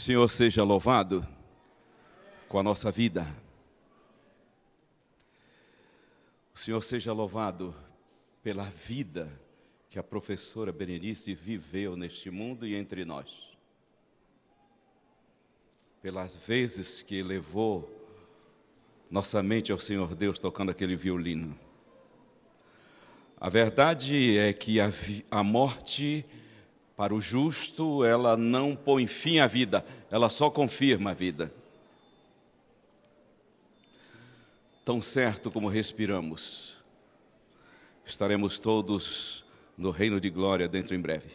Senhor seja louvado com a nossa vida. O Senhor seja louvado pela vida que a professora Berenice viveu neste mundo e entre nós. Pelas vezes que levou nossa mente ao Senhor Deus tocando aquele violino. A verdade é que a morte para o justo, ela não põe fim à vida, ela só confirma a vida. Tão certo como respiramos, estaremos todos no reino de glória dentro em breve.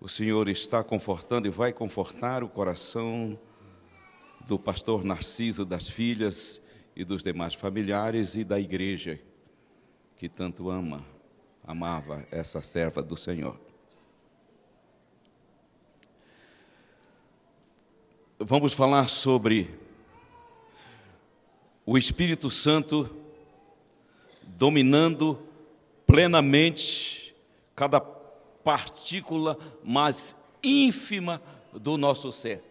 O Senhor está confortando e vai confortar o coração do pastor Narciso, das filhas e dos demais familiares e da igreja que tanto amava essa serva do Senhor. Vamos falar sobre o Espírito Santo dominando plenamente cada partícula mais ínfima do nosso ser.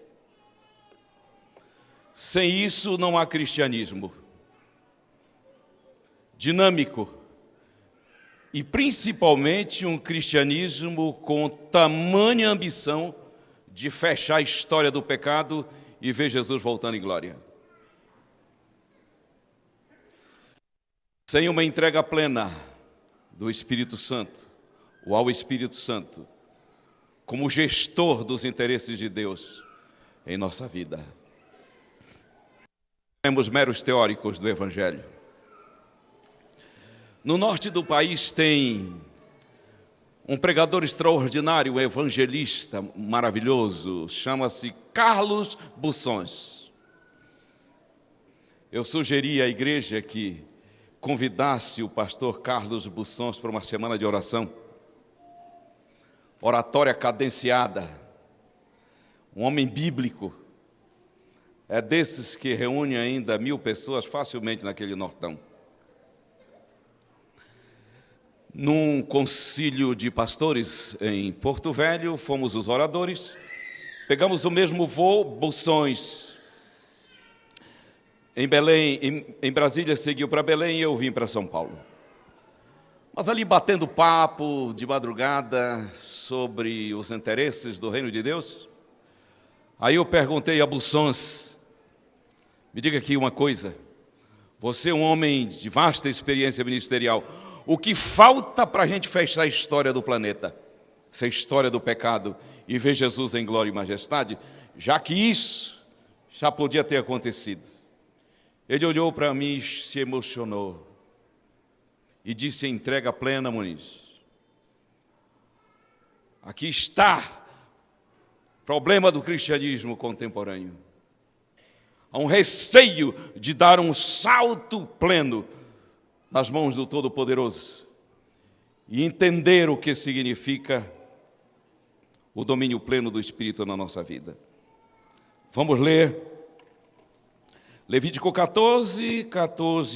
Sem isso não há cristianismo dinâmico e principalmente um cristianismo com tamanha ambição de fechar a história do pecado e ver Jesus voltando em glória. Sem uma entrega plena do Espírito Santo, ou ao Espírito Santo, como gestor dos interesses de Deus em nossa vida. Temos meros teóricos do Evangelho. No norte do país tem um pregador extraordinário, um evangelista maravilhoso, chama-se Carlos Bussons. Eu sugeri à igreja que convidasse o pastor Carlos Bussons para uma semana de oração, oratória cadenciada, um homem bíblico, é desses que reúne ainda 1000 pessoas facilmente naquele nortão. Num concílio de pastores em Porto Velho, fomos os oradores, pegamos o mesmo voo, Bussons, em Belém, em Brasília seguiu para Belém e eu vim para São Paulo. Mas ali batendo papo de madrugada sobre os interesses do reino de Deus, aí eu perguntei a Bussons, me diga aqui uma coisa, você é um homem de vasta experiência ministerial, o que falta para a gente fechar a história do planeta, essa história do pecado, e ver Jesus em glória e majestade, já que isso já podia ter acontecido. Ele olhou para mim e se emocionou, e disse: entrega plena, Muniz. Aqui está o problema do cristianismo contemporâneo. Há um receio de dar um salto pleno nas mãos do Todo-Poderoso e entender o que significa o domínio pleno do Espírito na nossa vida. Vamos ler Levítico 14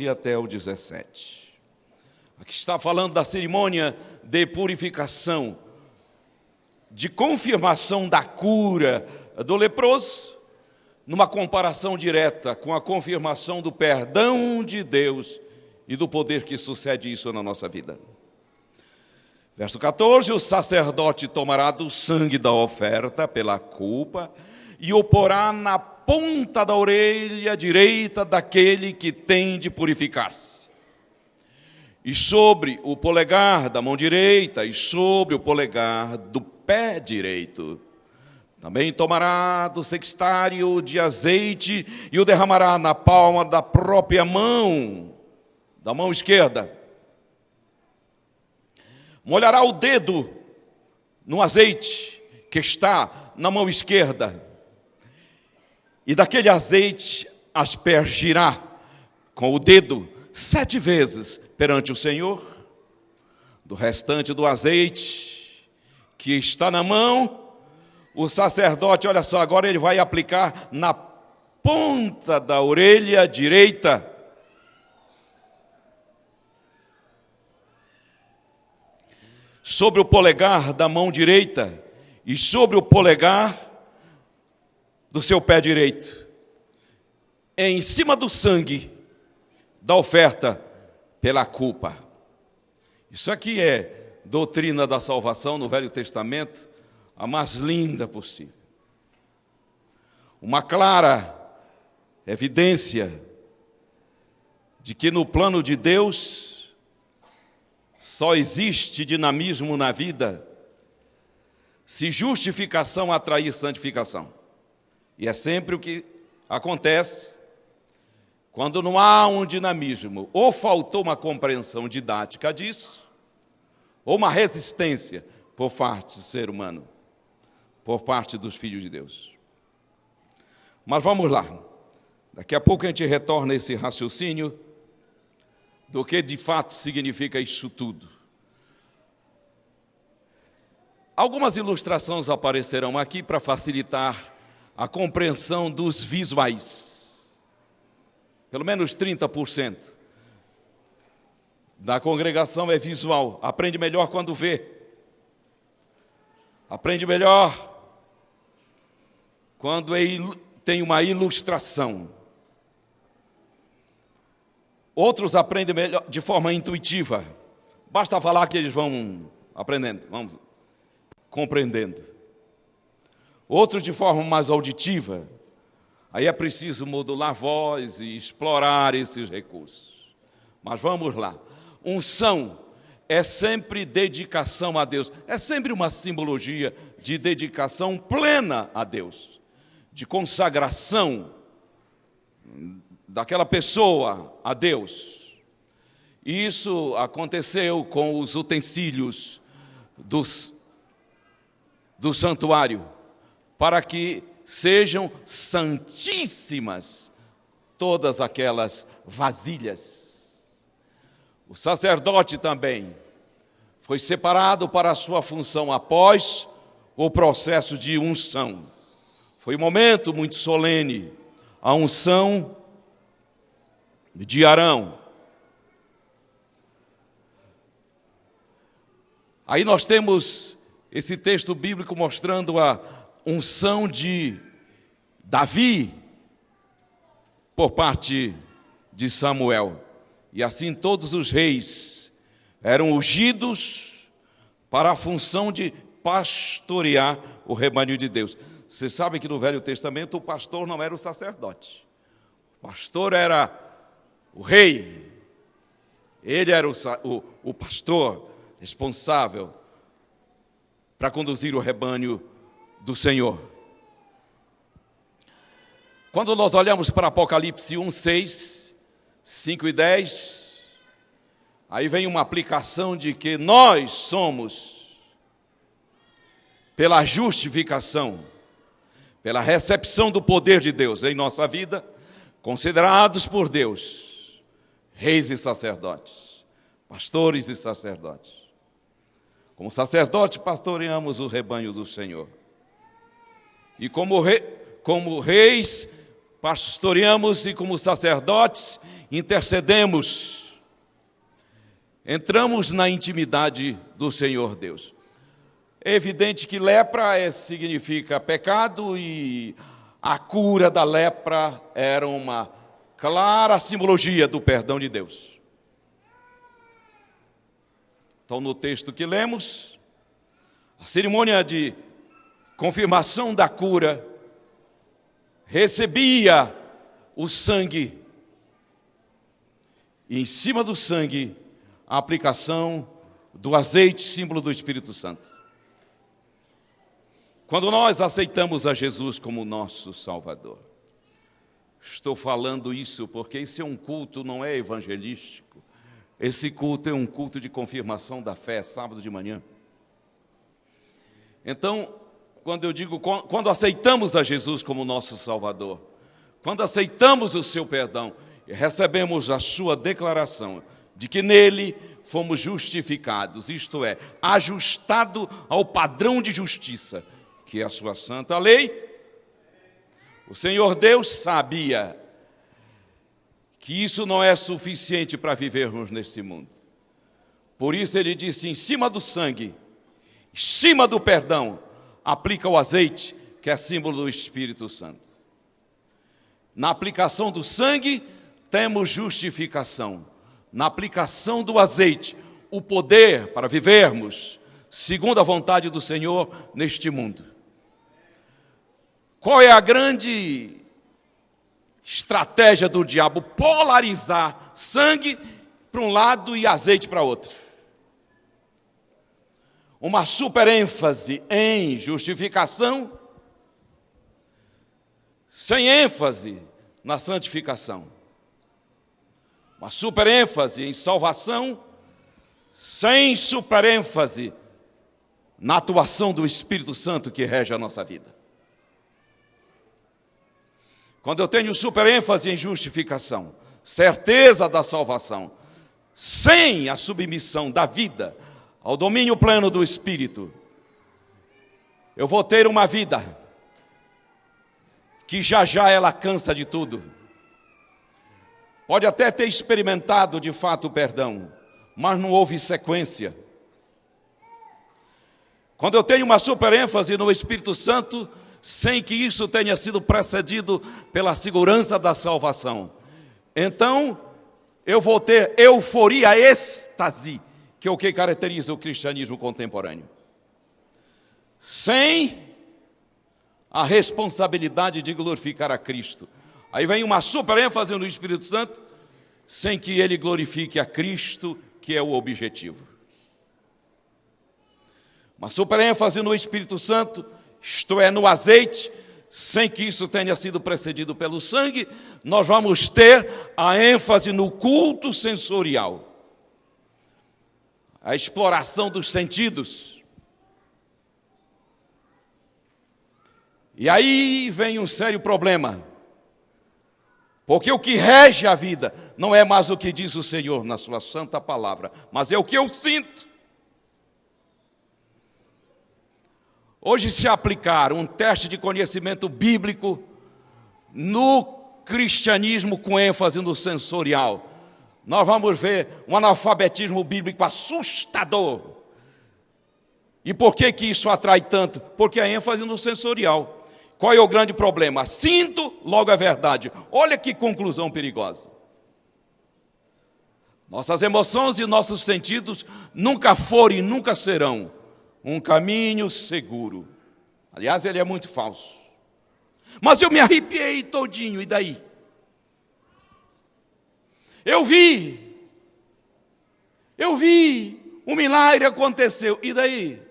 até o 17. Aqui está falando da cerimônia de purificação, de confirmação da cura do leproso, numa comparação direta com a confirmação do perdão de Deus e do poder que sucede isso na nossa vida. Verso 14, o sacerdote tomará do sangue da oferta pela culpa e o porá na ponta da orelha direita daquele que tem de purificar-se. E sobre o polegar da mão direita e sobre o polegar do pé direito. Também tomará do sextário de azeite e o derramará na palma da própria mão, da mão esquerda. Molhará o dedo no azeite que está na mão esquerda. E daquele azeite aspergirá com o dedo 7 vezes perante o Senhor. Do restante do azeite que está na mão, o sacerdote, olha só, agora ele vai aplicar na ponta da orelha direita. Sobre o polegar da mão direita e sobre o polegar do seu pé direito, em cima do sangue da oferta pela culpa. Isso aqui é doutrina da salvação no Velho Testamento, a mais linda possível. Uma clara evidência de que no plano de Deus só existe dinamismo na vida se justificação atrair santificação. E é sempre o que acontece quando não há um dinamismo. Ou faltou uma compreensão didática disso, ou uma resistência por parte do ser humano, por parte dos filhos de Deus. Mas vamos lá. Daqui a pouco a gente retorna a esse raciocínio do que de fato significa isso tudo. Algumas ilustrações aparecerão aqui para facilitar a compreensão dos visuais. Pelo menos 30% da congregação é visual. Aprende melhor quando vê. Aprende melhor quando tem uma ilustração. Outros aprendem melhor de forma intuitiva. Basta falar que eles vão aprendendo, vão compreendendo. Outros de forma mais auditiva. Aí é preciso modular a voz e explorar esses recursos. Mas vamos lá. Unção é sempre dedicação a Deus. É sempre uma simbologia de dedicação plena a Deus, de consagração daquela pessoa a Deus. E isso aconteceu com os utensílios do santuário, para que sejam santíssimas todas aquelas vasilhas. O sacerdote também foi separado para a sua função após o processo de unção. Foi um momento muito solene, a unção de Arão. Aí nós temos esse texto bíblico mostrando a unção de Davi por parte de Samuel. E assim todos os reis eram ungidos para a função de pastorear o rebanho de Deus. Você sabe que no Velho Testamento o pastor não era o sacerdote. O pastor era o rei. Ele era o pastor responsável para conduzir o rebanho do Senhor. Quando nós olhamos para Apocalipse 1, 6, 5 e 10, aí vem uma aplicação de que nós somos, pela justificação, pela recepção do poder de Deus em nossa vida, considerados por Deus, reis e sacerdotes, pastores e sacerdotes. Como sacerdotes, pastoreamos o rebanho do Senhor. E como reis, pastoreamos e como sacerdotes, intercedemos. Entramos na intimidade do Senhor Deus. É evidente que lepra significa pecado e a cura da lepra era uma clara simbologia do perdão de Deus. Então, no texto que lemos, a cerimônia de confirmação da cura recebia o sangue e em cima do sangue a aplicação do azeite, símbolo do Espírito Santo. Quando nós aceitamos a Jesus como nosso Salvador, estou falando isso porque esse é um culto, não é evangelístico. Esse culto é um culto de confirmação da fé, sábado de manhã. Então, quando eu digo, quando aceitamos a Jesus como nosso Salvador, quando aceitamos o seu perdão, recebemos a sua declaração de que nele fomos justificados, isto é, ajustado ao padrão de justiça, que é a sua santa lei. O Senhor Deus sabia que isso não é suficiente para vivermos neste mundo. Por isso ele disse, em cima do sangue, em cima do perdão, aplica o azeite que é símbolo do Espírito Santo. Na aplicação do sangue, temos justificação. Na aplicação do azeite, o poder para vivermos segundo a vontade do Senhor neste mundo. Qual é a grande estratégia do diabo? Polarizar sangue para um lado e azeite para outro. Uma superênfase em justificação, sem ênfase na santificação. Uma superênfase em salvação, sem superênfase na atuação do Espírito Santo que rege a nossa vida. Quando eu tenho superênfase em justificação, certeza da salvação, sem a submissão da vida ao domínio pleno do Espírito, eu vou ter uma vida que já ela cansa de tudo. Pode até ter experimentado de fato o perdão, mas não houve sequência. Quando eu tenho uma superênfase no Espírito Santo, sem que isso tenha sido precedido pela segurança da salvação, então eu vou ter euforia, êxtase, que é o que caracteriza o cristianismo contemporâneo. Sem a responsabilidade de glorificar a Cristo. Aí vem uma superênfase no Espírito Santo, sem que ele glorifique a Cristo, que é o objetivo. Uma superênfase no Espírito Santo, isto é, no azeite, sem que isso tenha sido precedido pelo sangue, nós vamos ter a ênfase no culto sensorial. A exploração dos sentidos. E aí vem um sério problema. Porque o que rege a vida não é mais o que diz o Senhor na sua santa palavra, mas é o que eu sinto. Hoje, se aplicar um teste de conhecimento bíblico no cristianismo com ênfase no sensorial, nós vamos ver um analfabetismo bíblico assustador. E por que isso atrai tanto? Porque a ênfase no sensorial. Qual é o grande problema? Sinto, logo é verdade. Olha que conclusão perigosa. Nossas emoções e nossos sentidos nunca foram e nunca serão um caminho seguro. Aliás, ele é muito falso. Mas eu me arrepiei todinho, e daí? Eu vi, um milagre aconteceu, e daí?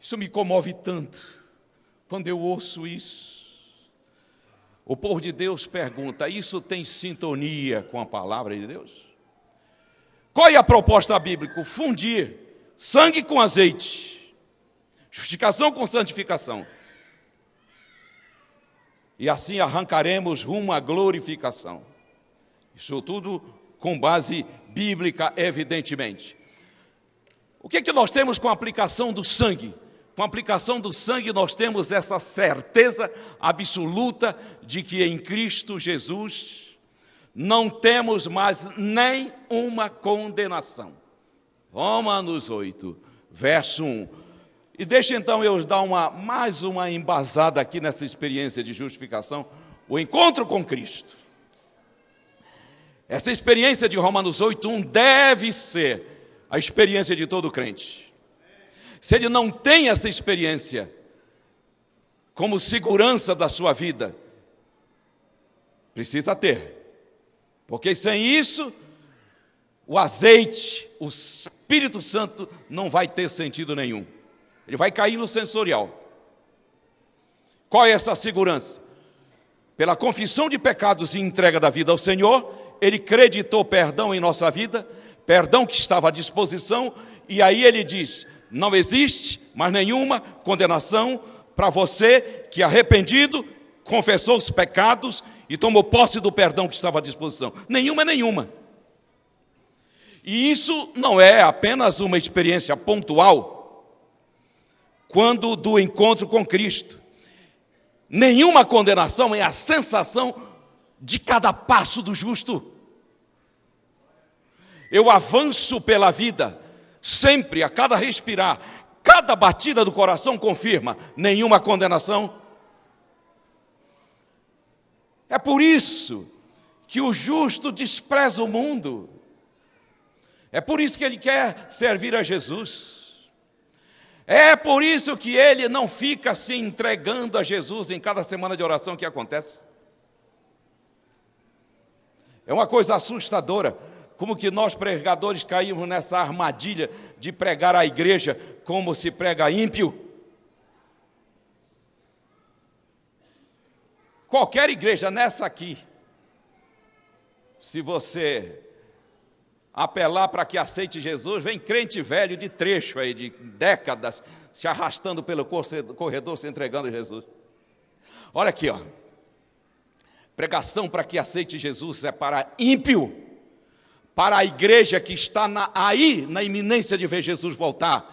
Isso me comove tanto, quando eu ouço isso. O povo de Deus pergunta, isso tem sintonia com a palavra de Deus? Qual é a proposta bíblica? Fundir sangue com azeite, justificação com santificação. E assim arrancaremos rumo à glorificação. Isso tudo com base bíblica, evidentemente. O que nós temos com a aplicação do sangue? Com a aplicação do sangue nós temos essa certeza absoluta de que em Cristo Jesus não temos mais nenhuma condenação. Romanos 8, verso 1. E deixa então eu dar mais uma embasada aqui nessa experiência de justificação, o encontro com Cristo. Essa experiência de Romanos 8, 1 deve ser a experiência de todo crente. Se ele não tem essa experiência como segurança da sua vida, precisa ter. Porque sem isso, o azeite, o Espírito Santo não vai ter sentido nenhum. Ele vai cair no sensorial. Qual é essa segurança? Pela confissão de pecados e entrega da vida ao Senhor, ele creditou perdão em nossa vida, perdão que estava à disposição, e aí ele diz, não existe mais nenhuma condenação para você que arrependido, confessou os pecados e tomou posse do perdão que estava à disposição. Nenhuma. E isso não é apenas uma experiência pontual, quando do encontro com Cristo. Nenhuma condenação é a sensação de cada passo do justo. Eu avanço pela vida, sempre, a cada respirar, cada batida do coração confirma: nenhuma condenação. É por isso que o justo despreza o mundo. É por isso que ele quer servir a Jesus. É por isso que ele não fica se entregando a Jesus em cada semana de oração que acontece. É uma coisa assustadora, como que nós pregadores caímos nessa armadilha de pregar a igreja como se prega ímpio. Qualquer igreja, nessa aqui, se você apelar para que aceite Jesus, vem crente velho de trecho aí, de décadas, se arrastando pelo corredor, se entregando a Jesus. Olha aqui, ó. Pregação para que aceite Jesus é para ímpio, para a igreja que está aí na iminência de ver Jesus voltar.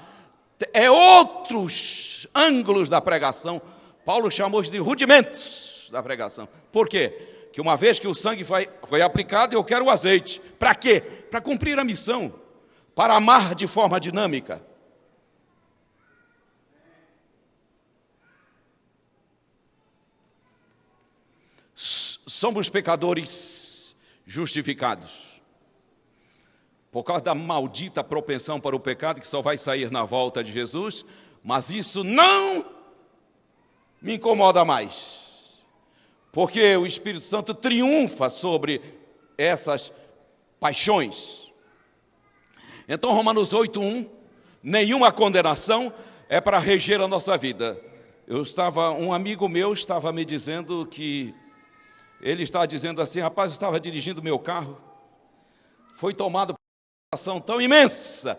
É outros ângulos da pregação. Paulo chamou de rudimentos da pregação. Por quê? Que uma vez que o sangue foi aplicado, eu quero o azeite. Para quê? Para cumprir a missão, para amar de forma dinâmica. Somos pecadores justificados, por causa da maldita propensão para o pecado, que só vai sair na volta de Jesus, mas isso não me incomoda mais. Porque o Espírito Santo triunfa sobre essas paixões. Então, Romanos 8:1, nenhuma condenação é para reger a nossa vida. Um amigo meu estava me dizendo que, ele estava dizendo assim: rapaz, eu estava dirigindo meu carro, foi tomado por uma sensação tão imensa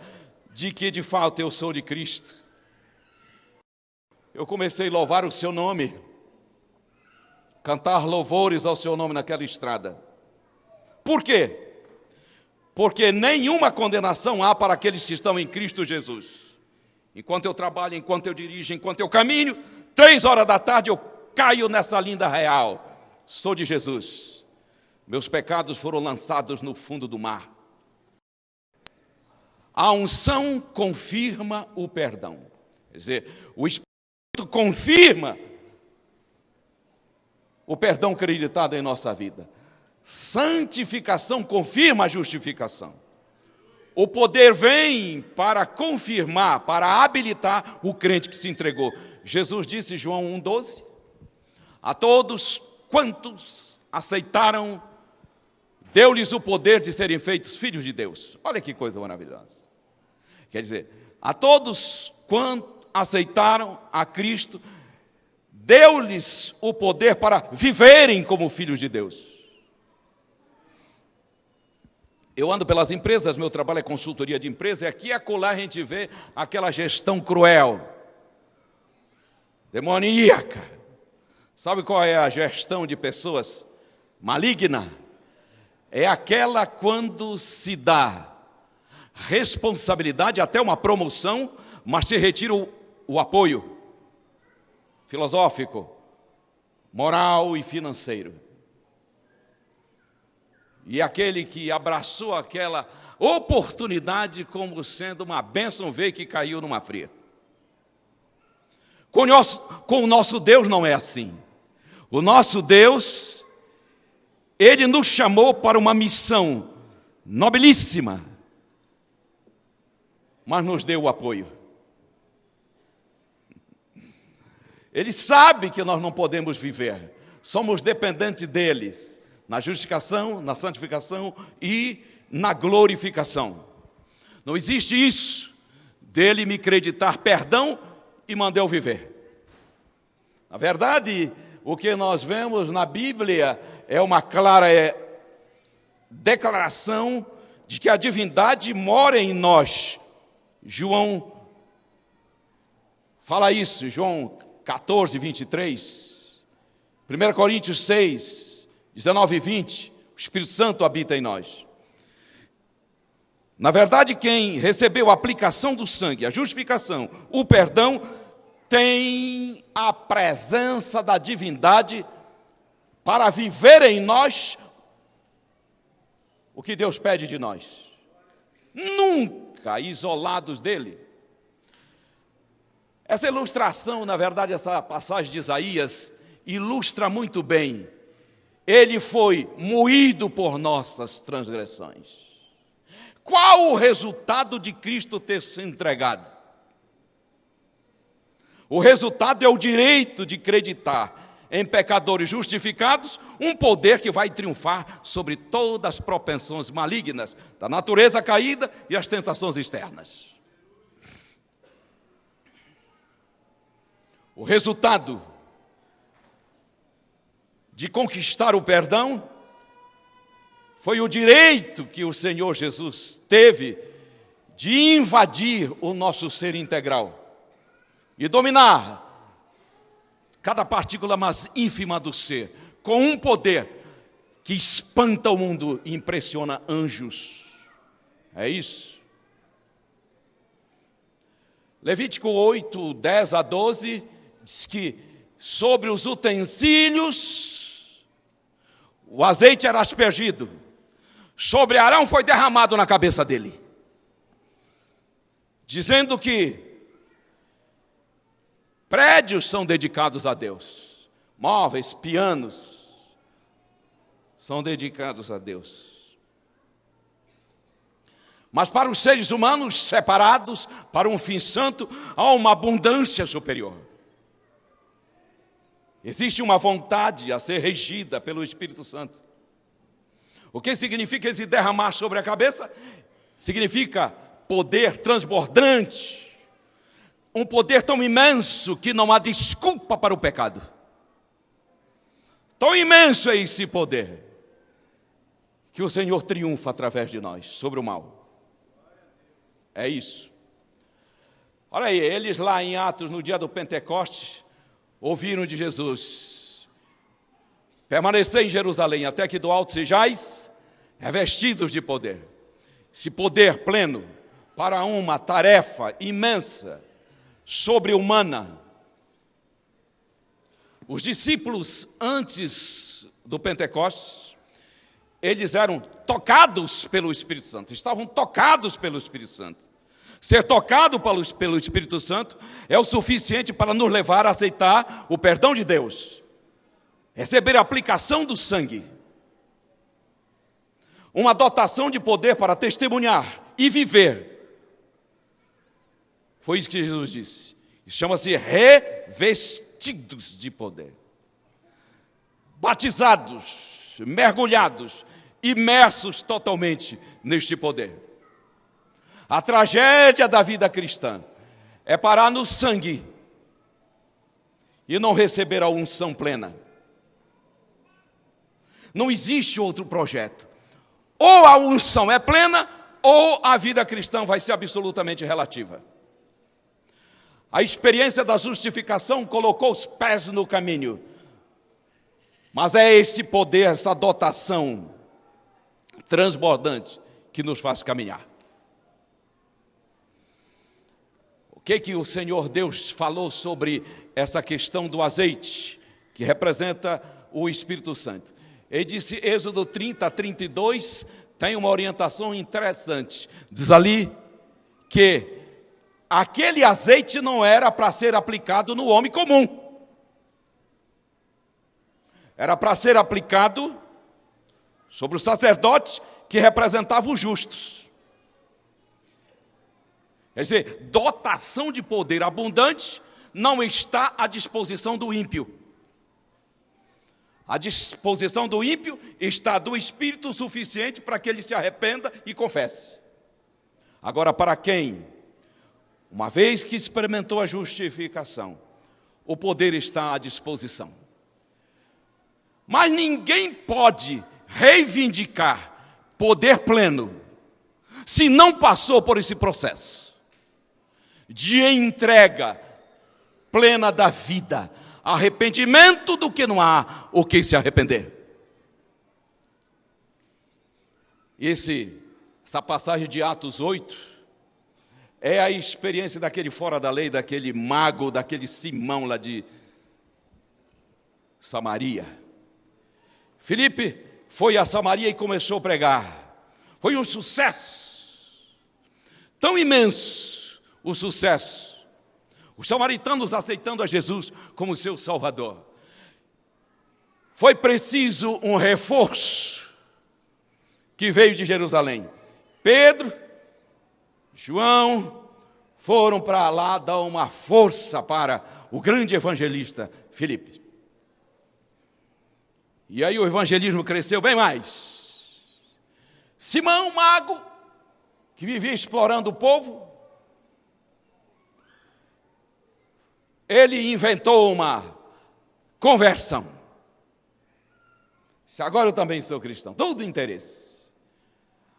de que de fato eu sou de Cristo. Eu comecei a louvar o seu nome, cantar louvores ao seu nome naquela estrada. Por quê? Porque nenhuma condenação há para aqueles que estão em Cristo Jesus. Enquanto eu trabalho, enquanto eu dirijo, enquanto eu caminho, 3 horas da tarde eu caio nessa linda real: sou de Jesus. Meus pecados foram lançados no fundo do mar. A unção confirma o perdão. Quer dizer, o Espírito confirma o perdão acreditado em nossa vida. Santificação confirma a justificação. O poder vem para confirmar, para habilitar o crente que se entregou. Jesus disse, João 1,12, a todos quantos aceitaram, deu-lhes o poder de serem feitos filhos de Deus. Olha que coisa maravilhosa. Quer dizer, a todos quantos aceitaram a Cristo, deu-lhes o poder para viverem como filhos de Deus. Eu ando pelas empresas, meu trabalho é consultoria de empresa, e aqui e acolá a gente vê aquela gestão cruel, demoníaca. Sabe qual é a gestão de pessoas maligna? É aquela quando se dá responsabilidade, até uma promoção, mas se retira o apoio filosófico, moral e financeiro. E aquele que abraçou aquela oportunidade como sendo uma bênção, vê que caiu numa fria. Com o nosso Deus não é assim. O nosso Deus, Ele nos chamou para uma missão nobilíssima, mas nos deu o apoio. Ele sabe que nós não podemos viver, somos dependentes deles, na justificação, na santificação e na glorificação. Não existe isso, dele me acreditar perdão e mandar eu viver. Na verdade, o que nós vemos na Bíblia é uma clara declaração de que a divindade mora em nós. João fala isso, João 14, 23, 1 Coríntios 6, 19 e 20, o Espírito Santo habita em nós. Na verdade, quem recebeu a aplicação do sangue, a justificação, o perdão, tem a presença da divindade para viver em nós o que Deus pede de nós. Nunca isolados dele. Essa ilustração, na verdade, essa passagem de Isaías, ilustra muito bem. Ele foi moído por nossas transgressões. Qual o resultado de Cristo ter se entregado? O resultado é o direito de acreditar em pecadores justificados, um poder que vai triunfar sobre todas as propensões malignas da natureza caída e as tentações externas. O resultado de conquistar o perdão foi o direito que o Senhor Jesus teve de invadir o nosso ser integral e dominar cada partícula mais ínfima do ser, com um poder que espanta o mundo e impressiona anjos. É isso. Levítico 8, 10 a 12, diz que sobre os utensílios o azeite era aspergido, sobre Arão foi derramado na cabeça dele, dizendo que prédios são dedicados a Deus, móveis, pianos são dedicados a Deus. Mas para os seres humanos separados para um fim santo, há uma abundância superior. Existe uma vontade a ser regida pelo Espírito Santo. O que significa esse derramar sobre a cabeça? Significa poder transbordante. Um poder tão imenso que não há desculpa para o pecado. Tão imenso é esse poder, que o Senhor triunfa através de nós sobre o mal. É isso. Olha aí, eles lá em Atos, no dia do Pentecostes, ouviram de Jesus: permanecei em Jerusalém, até que do alto sejais revestidos de poder. Esse poder pleno para uma tarefa imensa, sobre-humana. Os discípulos, antes do Pentecostes, eles eram tocados pelo Espírito Santo, estavam tocados pelo Espírito Santo. Ser tocado pelo Espírito Santo é o suficiente para nos levar a aceitar o perdão de Deus, receber a aplicação do sangue, uma dotação de poder para testemunhar e viver. Foi isso que Jesus disse. Chama-se revestidos de poder. Batizados, mergulhados, imersos totalmente neste poder. A tragédia da vida cristã é parar no sangue e não receber a unção plena. Não existe outro projeto. Ou a unção é plena, ou a vida cristã vai ser absolutamente relativa. A experiência da justificação colocou os pés no caminho. Mas é esse poder, essa dotação transbordante que nos faz caminhar. O que o Senhor Deus falou sobre essa questão do azeite, que representa o Espírito Santo? Ele disse, Êxodo 30, 32, tem uma orientação interessante. Diz ali que aquele azeite não era para ser aplicado no homem comum. Era para ser aplicado sobre os sacerdotes que representavam os justos. Quer dizer, dotação de poder abundante não está à disposição do ímpio. À disposição do ímpio está do Espírito suficiente para que ele se arrependa e confesse. Agora, para quem, uma vez que experimentou a justificação, o poder está à disposição. Mas ninguém pode reivindicar poder pleno se não passou por esse processo de entrega plena da vida, arrependimento do que não há o que se arrepender. Essa passagem de Atos 8 é a experiência daquele fora da lei, daquele mago, daquele Simão lá de Samaria. Filipe foi a Samaria e começou a pregar. Foi um sucesso, tão imenso o sucesso. Os samaritanos aceitando a Jesus como seu Salvador. Foi preciso um reforço que veio de Jerusalém. Pedro, João foram para lá dar uma força para o grande evangelista Filipe. E aí o evangelismo cresceu bem mais. Simão, mago, que vivia explorando o povo, ele inventou uma conversão. Agora eu também sou cristão, todo interesse.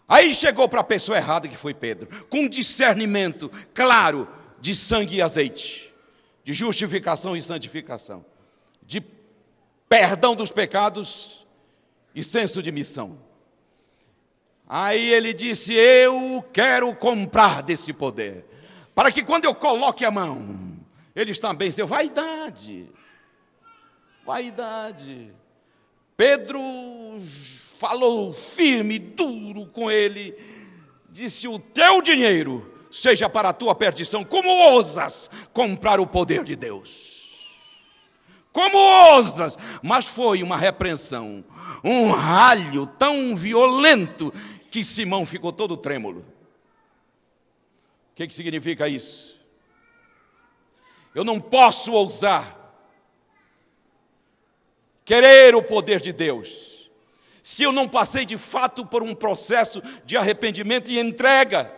Aí chegou para a pessoa errada, que foi Pedro, com discernimento claro de sangue e azeite, de justificação e santificação, de perdão dos pecados e senso de missão. Aí ele disse: eu quero comprar desse poder, para que quando eu coloque a mão, eles também sejam. Vaidade. Pedro falou firme, duro com ele, disse: o teu dinheiro seja para a tua perdição. Como ousas comprar o poder de Deus? Como ousas? Mas foi uma repreensão, um ralho tão violento que Simão ficou todo trêmulo. O que significa isso? Eu não posso ousar querer o poder de Deus se eu não passei de fato por um processo de arrependimento e entrega.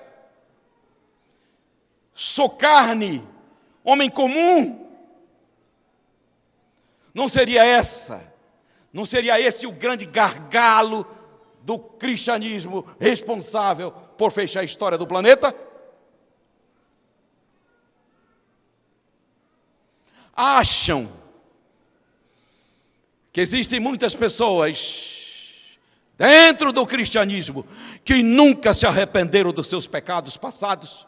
Sou carne, homem comum. Não seria esse o grande gargalo do cristianismo responsável por fechar a história do planeta? Acham que existem muitas pessoas dentro do cristianismo que nunca se arrependeram dos seus pecados passados,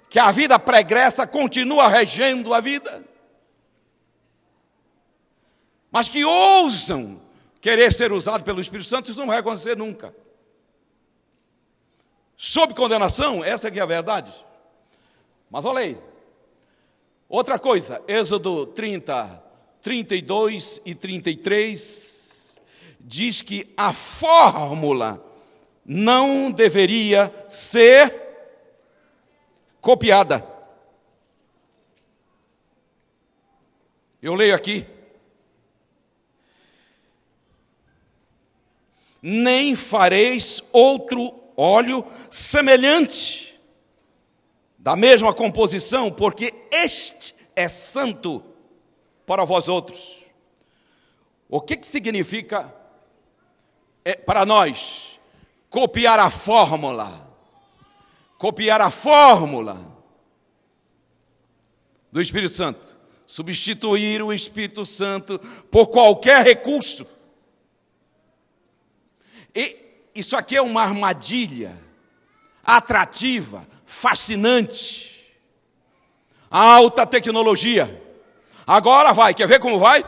que a vida pregressa continua regendo a vida, mas que ousam querer ser usado pelo Espírito Santo. Isso não vai acontecer nunca. Sob condenação, essa que é a verdade. Mas olha aí, outra coisa, Êxodo 30, 32 e 33, diz que a fórmula não deveria ser copiada. Eu leio aqui: nem fareis outro óleo semelhante, da mesma composição, porque este é santo para vós outros. O que significa para nós copiar a fórmula? Copiar a fórmula do Espírito Santo. Substituir o Espírito Santo por qualquer recurso. E isso aqui é uma armadilha atrativa, fascinante. Alta tecnologia. Agora vai, quer ver como vai?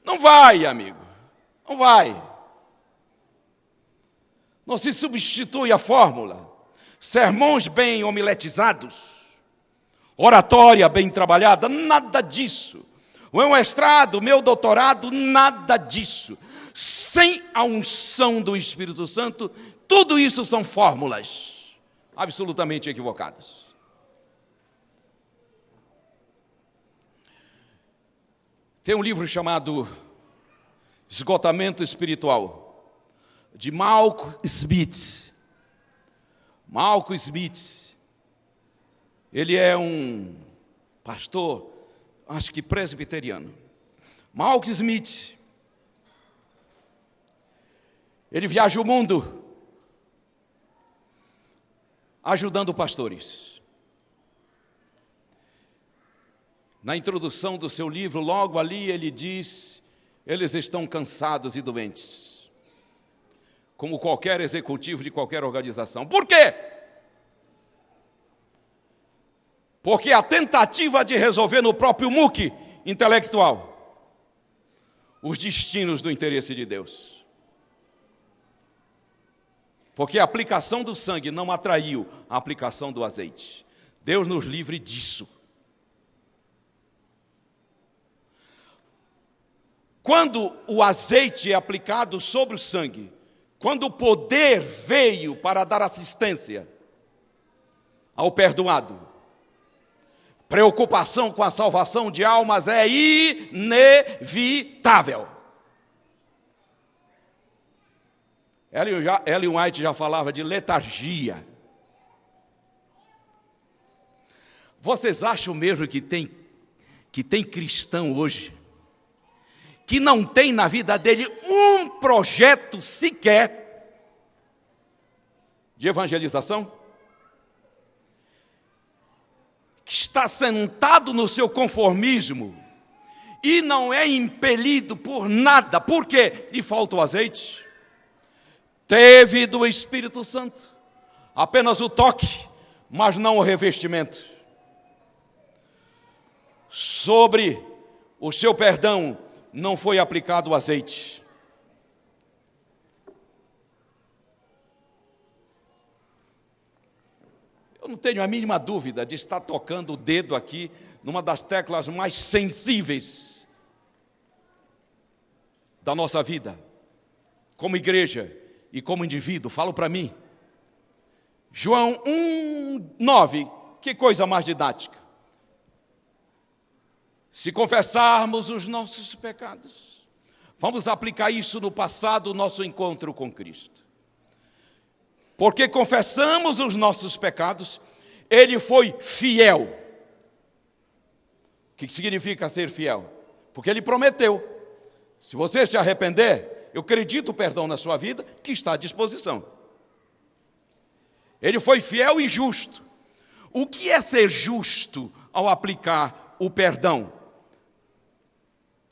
Não vai, amigo, não vai. Não se substitui a fórmula. Sermões bem homiletizados, oratória bem trabalhada, nada disso. O meu mestrado, o meu doutorado, nada disso. Sem a unção do Espírito Santo, tudo isso são fórmulas absolutamente equivocadas. Tem um livro chamado Esgotamento Espiritual, de Malcolm Smith. Malcolm Smith, ele é um pastor, acho que presbiteriano. Malcolm Smith, ele viaja o mundo ajudando pastores. Na introdução do seu livro, logo ali ele diz: eles estão cansados e doentes, como qualquer executivo de qualquer organização. Por quê? Porque a tentativa de resolver no próprio muque intelectual os destinos do interesse de Deus. Porque a aplicação do sangue não atraiu a aplicação do azeite. Deus nos livre disso. quando o azeite é aplicado sobre o sangue, quando o poder veio para dar assistência ao perdoado, preocupação com a salvação de almas é inevitável. Ellen White já falava de letargia. Vocês acham mesmo que tem cristão hoje que não tem na vida dele um projeto sequer de evangelização? Que está sentado no seu conformismo e não é impelido por nada, porque lhe falta o azeite? Teve do Espírito Santo apenas o toque, mas não o revestimento. Sobre o seu perdão não foi aplicado o azeite. Eu não tenho a mínima dúvida de estar tocando o dedo aqui numa das teclas mais sensíveis da nossa vida, como igreja e como indivíduo. Falo para mim. João 1:9, que coisa mais didática. Se confessarmos os nossos pecados, vamos aplicar isso no passado, nosso encontro com Cristo. Porque confessamos os nossos pecados, Ele foi fiel. O que significa ser fiel? Porque Ele prometeu. Se você se arrepender, eu acredito o perdão na sua vida, que está à disposição. Ele foi fiel e justo. O que é ser justo ao aplicar o perdão?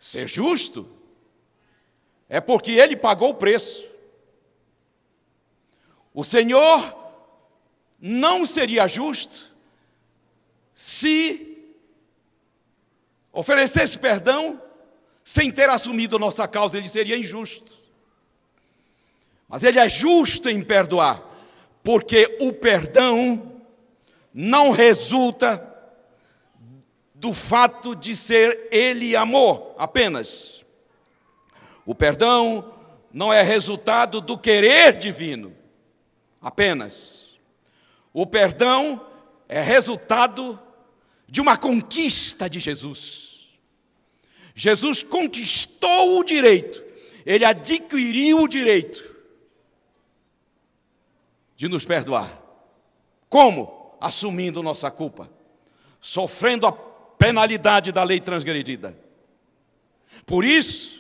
Ser justo é porque Ele pagou o preço. O Senhor não seria justo se oferecesse perdão sem ter assumido a nossa causa. Ele seria injusto. Mas Ele é justo em perdoar, porque o perdão não resulta do fato de ser Ele amor apenas. O perdão não é resultado do querer divino apenas. O perdão é resultado de uma conquista de Jesus. Jesus conquistou o direito, Ele adquiriu o direito de nos perdoar. Como? Assumindo nossa culpa, sofrendo a penalidade da lei transgredida. Por isso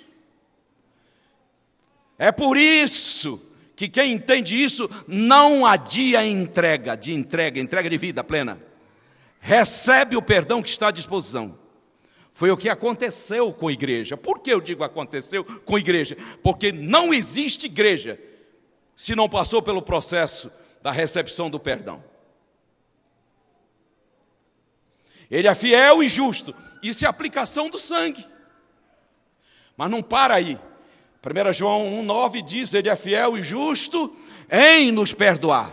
que quem entende isso não adia a entrega de vida plena. Recebe o perdão que está à disposição. Foi o que aconteceu com a igreja. Por que eu digo aconteceu com a igreja? Porque não existe igreja se não passou pelo processo da recepção do perdão. Ele é fiel e justo. Isso é aplicação do sangue. Mas não para aí. 1 João 1,9 diz, Ele é fiel e justo em nos perdoar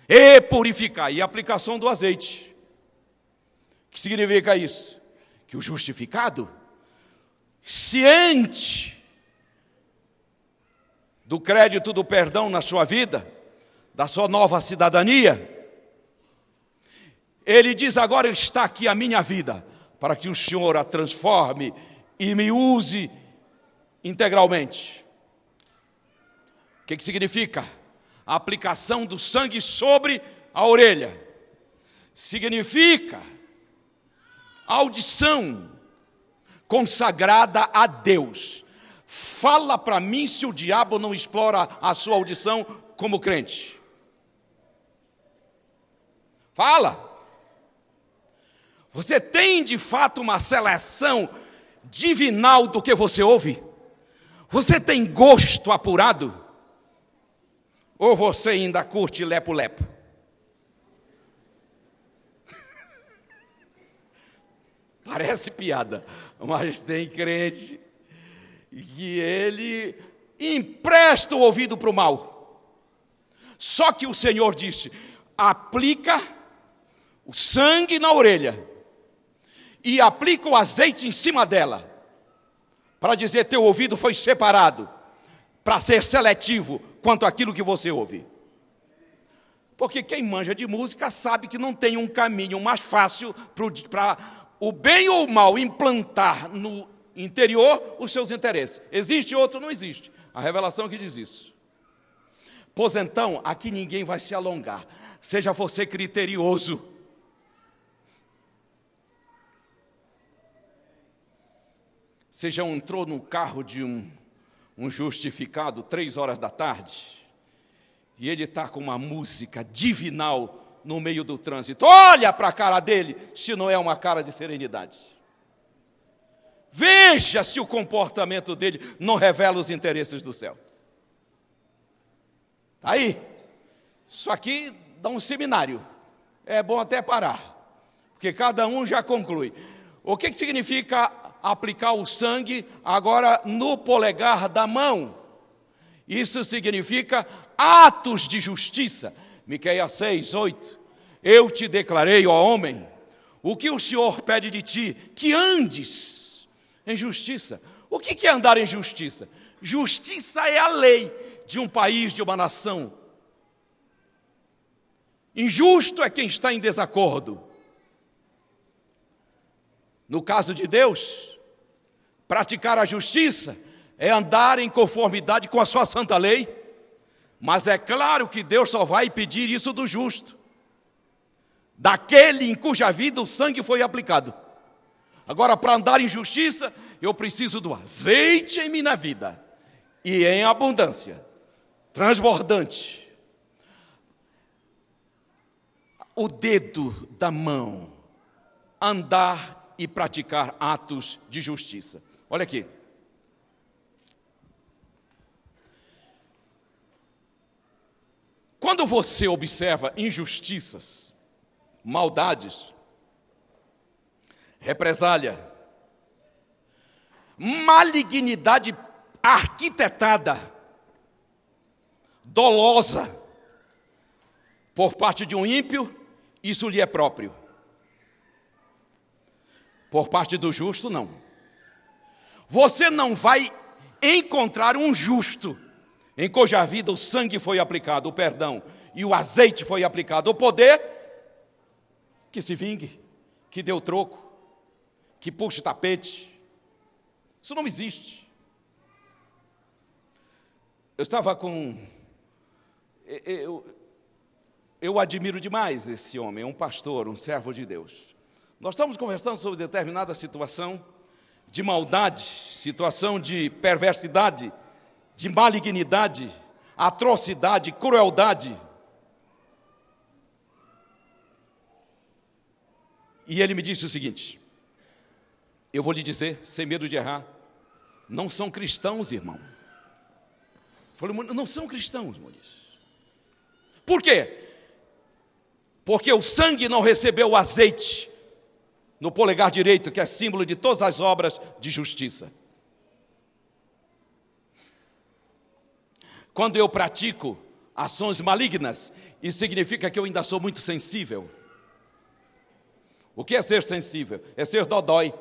e purificar. E a aplicação do azeite. O que significa isso? Que o justificado, ciente do crédito do perdão na sua vida, da sua nova cidadania, ele diz, agora está aqui a minha vida, para que o Senhor a transforme e me use integralmente. O que significa? A aplicação do sangue sobre a orelha. Significa audição consagrada a Deus. Fala para mim se o diabo não explora a sua audição como crente. Fala. Você tem de fato uma seleção divinal do que você ouve? Você tem gosto apurado? Ou você ainda curte lepo-lepo? Parece piada, mas tem crente que ele empresta o ouvido para o mal. Só que o Senhor disse, aplica o sangue na orelha e aplica o azeite em cima dela, para dizer teu ouvido foi separado, para ser seletivo quanto àquilo que você ouve. Porque quem manja de música sabe que não tem um caminho mais fácil para o bem ou o mal implantar no interior os seus interesses. Existe outro? Não existe. A revelação que diz isso. Pois então, aqui ninguém vai se alongar. Seja você criterioso. Você já entrou no carro de um justificado 3 horas da tarde e ele está com uma música divinal no meio do trânsito. Olha para a cara dele, se não é uma cara de serenidade. Veja se o comportamento dele não revela os interesses do céu. Aí, isso aqui dá um seminário. É bom até parar, porque cada um já conclui. O que significa aplicar o sangue agora no polegar da mão? Isso significa atos de justiça. Miqueias 6:8. Eu te declarei, ó homem, o que o Senhor pede de ti? Que andes em justiça. O que é andar em justiça? Justiça é a lei de um país, de uma nação. Injusto é quem está em desacordo. No caso de Deus, praticar a justiça é andar em conformidade com a sua santa lei, mas é claro que Deus só vai pedir isso do justo, daquele em cuja vida o sangue foi aplicado. Agora, para andar em justiça, eu preciso do azeite em minha vida, e em abundância, transbordante. O dedo da mão, andar e praticar atos de justiça. Olha aqui. Quando você observa injustiças, maldades, represália, malignidade arquitetada, dolosa, por parte de um ímpio, isso lhe é próprio. Por parte do justo, não. Você não vai encontrar um justo em cuja vida o sangue foi aplicado, o perdão, e o azeite foi aplicado, o poder, que se vingue, que dê o troco, que puxe o tapete. Isso não existe. Eu estava com... Eu admiro demais esse homem, um pastor, um servo de Deus. Nós estamos conversando sobre determinada situação de maldade, situação de perversidade, de malignidade, atrocidade, crueldade. E ele me disse o seguinte: eu vou lhe dizer, sem medo de errar, não são cristãos, irmão. Eu falei, não são cristãos, Maurício. Por quê? Porque o sangue não recebeu o azeite no polegar direito, que é símbolo de todas as obras de justiça. Quando eu pratico ações malignas, isso significa que eu ainda sou muito sensível. O que é ser sensível? É ser dodói.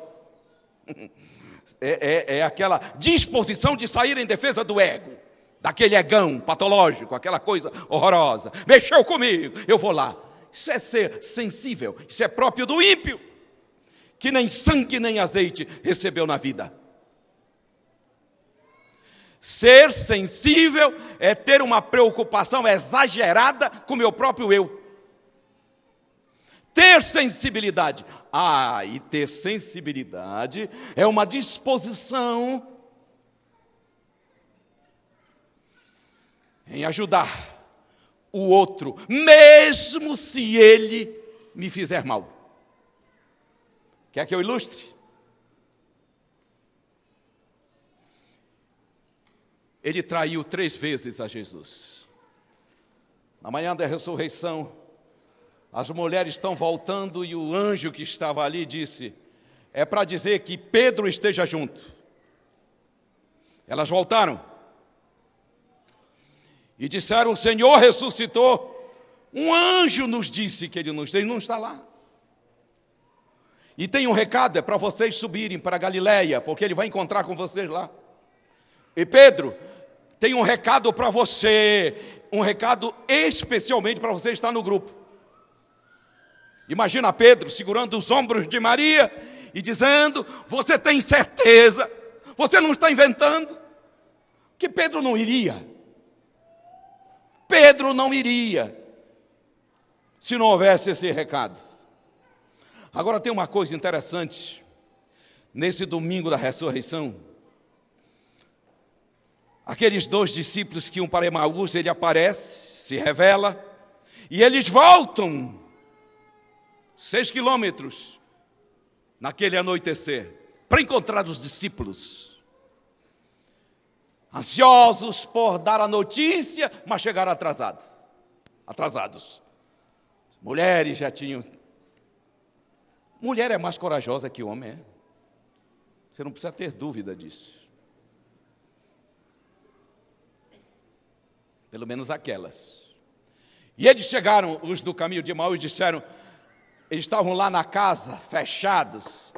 É aquela disposição de sair em defesa do ego, daquele egão patológico, aquela coisa horrorosa. Mexeu comigo, eu vou lá. Isso é ser sensível, isso é próprio do ímpio, que nem sangue nem azeite recebeu na vida. Ser sensível é ter uma preocupação exagerada com o meu próprio eu. Ter sensibilidade. E ter sensibilidade é uma disposição em ajudar o outro, mesmo se ele me fizer mal. Quer que eu ilustre? Ele traiu 3 vezes a Jesus. Na manhã da ressurreição, as mulheres estão voltando e o anjo que estava ali disse: é para dizer que Pedro esteja junto. Elas voltaram e disseram: o Senhor ressuscitou. Um anjo nos disse que ele não está lá. E tem um recado, é para vocês subirem para Galiléia, porque ele vai encontrar com vocês lá. E Pedro, tem um recado para você, um recado especialmente para você estar no grupo. Imagina Pedro segurando os ombros de Maria e dizendo: você tem certeza? Você não está inventando? Que Pedro não iria. Pedro não iria se não houvesse esse recado. Agora tem uma coisa interessante. Nesse domingo da ressurreição, aqueles 2 discípulos que iam para Emaús, ele aparece, se revela, e eles voltam 6 quilômetros naquele anoitecer, para encontrar os discípulos, ansiosos por dar a notícia, mas chegaram atrasados. Mulheres já tinham. Mulher é mais corajosa que homem, é? Você não precisa ter dúvida disso. Pelo menos aquelas. E eles chegaram, os do caminho de Emaús, e disseram, eles estavam lá na casa, fechados.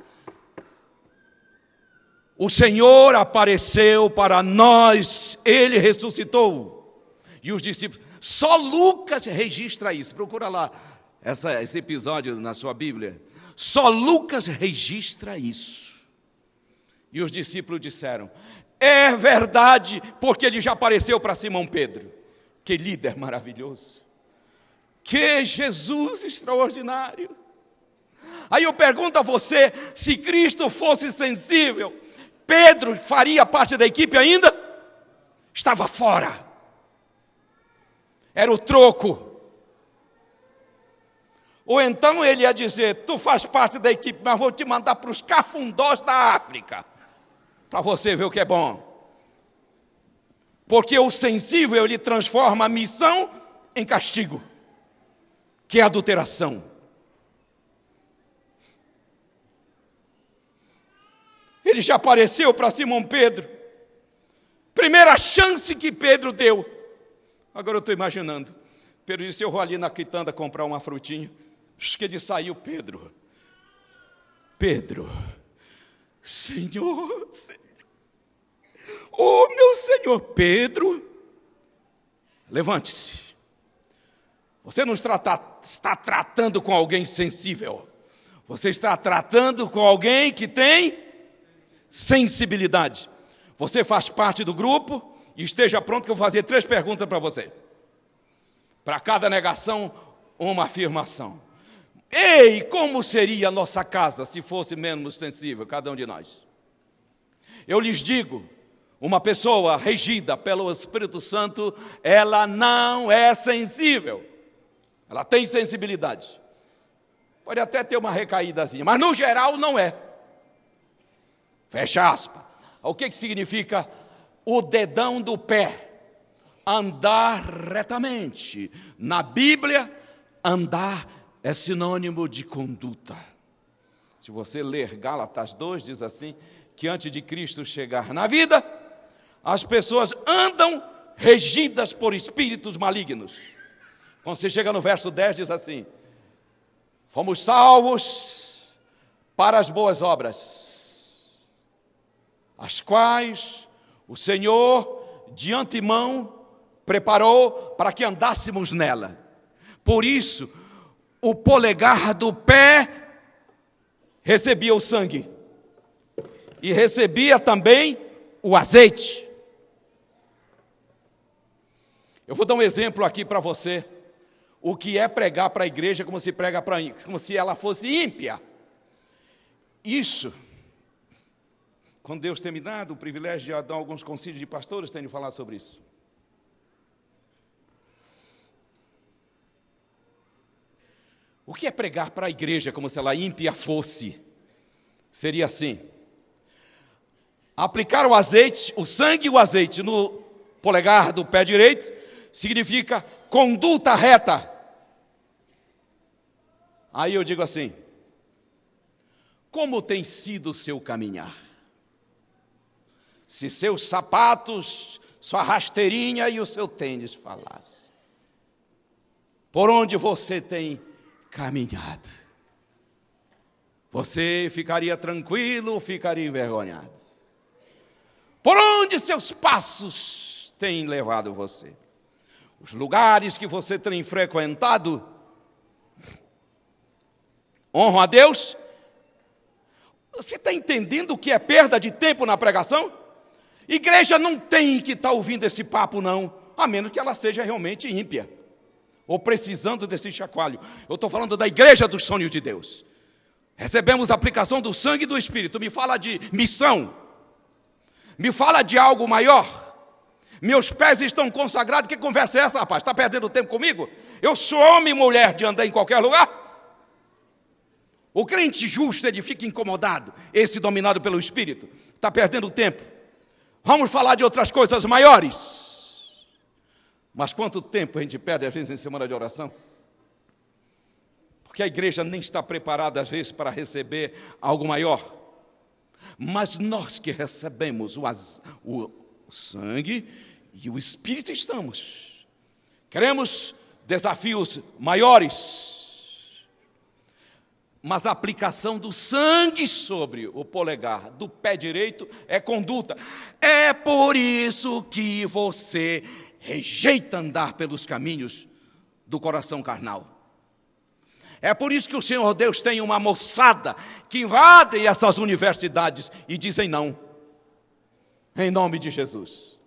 O Senhor apareceu para nós, Ele ressuscitou. E os discípulos, só Lucas registra isso, procura lá esse episódio na sua Bíblia. Só Lucas registra isso. E os discípulos disseram, é verdade, porque Ele já apareceu para Simão Pedro. Que líder maravilhoso. Que Jesus extraordinário. Aí eu pergunto a você, se Cristo fosse sensível, Pedro faria parte da equipe ainda? Estava fora. Era o troco. Ou então ele ia dizer, tu faz parte da equipe, mas vou te mandar para os cafundós da África, para você ver o que é bom. Porque o sensível, ele transforma a missão em castigo, que é adulteração. Ele já apareceu para Simão Pedro. Primeira chance que Pedro deu. Agora eu estou imaginando. Pedro disse, eu vou ali na quitanda comprar uma frutinha. Acho que ele saiu, Pedro. Senhor. Oh, meu Senhor, Pedro. Levante-se. Você não está tratando com alguém sensível. Você está tratando com alguém que tem sensibilidade. Você faz parte do grupo e esteja pronto que eu vou fazer 3 perguntas para você. Para cada negação, uma afirmação. Ei, como seria a nossa casa se fosse menos sensível, cada um de nós? Eu lhes digo, uma pessoa regida pelo Espírito Santo, ela não é sensível. Ela tem sensibilidade. Pode até ter uma recaídazinha, mas no geral não é. Fecha aspas. O que significa o dedão do pé? Andar retamente. Na Bíblia, andar é sinônimo de conduta. Se você ler Gálatas 2, diz assim, que antes de Cristo chegar na vida, as pessoas andam regidas por espíritos malignos. Quando você chega no verso 10, diz assim, fomos salvos para as boas obras, as quais o Senhor de antemão preparou para que andássemos nela. Por isso, o polegar do pé recebia o sangue e recebia também o azeite. Eu vou dar um exemplo aqui para você. O que é pregar para a igreja como se prega para como se ela fosse ímpia. Isso, quando Deus tem me dado o privilégio de dar alguns conselhos de pastores, tenho de falar sobre isso. O que é pregar para a igreja como se ela ímpia fosse? Seria assim: aplicar o azeite, o sangue e o azeite no polegar do pé direito, significa conduta reta. Aí eu digo assim, como tem sido o seu caminhar? Se seus sapatos, sua rasteirinha e o seu tênis falassem, por onde você tem caminhado? você ficaria tranquilo, ficaria envergonhado. Por onde seus passos têm levado você? Os lugares que você tem frequentado honram a Deus? Você está entendendo o que é perda de tempo na pregação? Igreja não tem que estar ouvindo esse papo, não, a menos que ela seja realmente ímpia, ou precisando desse chacoalho. Eu estou falando da igreja dos sonhos de Deus. Recebemos a aplicação do sangue e do Espírito. Me fala de missão, me fala de algo maior. Meus pés estão consagrados. Que conversa é essa, rapaz? Está perdendo tempo comigo? Eu sou homem e mulher de andar em qualquer lugar? O crente justo, ele fica incomodado, esse dominado pelo Espírito, está perdendo tempo. Vamos falar de outras coisas maiores. Mas quanto tempo a gente perde, às vezes, em semana de oração? Porque a igreja nem está preparada, às vezes, para receber algo maior. Mas nós que recebemos o sangue e o Espírito estamos. Queremos desafios maiores. Mas a aplicação do sangue sobre o polegar do pé direito é conduta. É por isso que você rejeita andar pelos caminhos do coração carnal. É por isso que o Senhor Deus tem uma moçada que invadem essas universidades e dizem não, em nome de Jesus.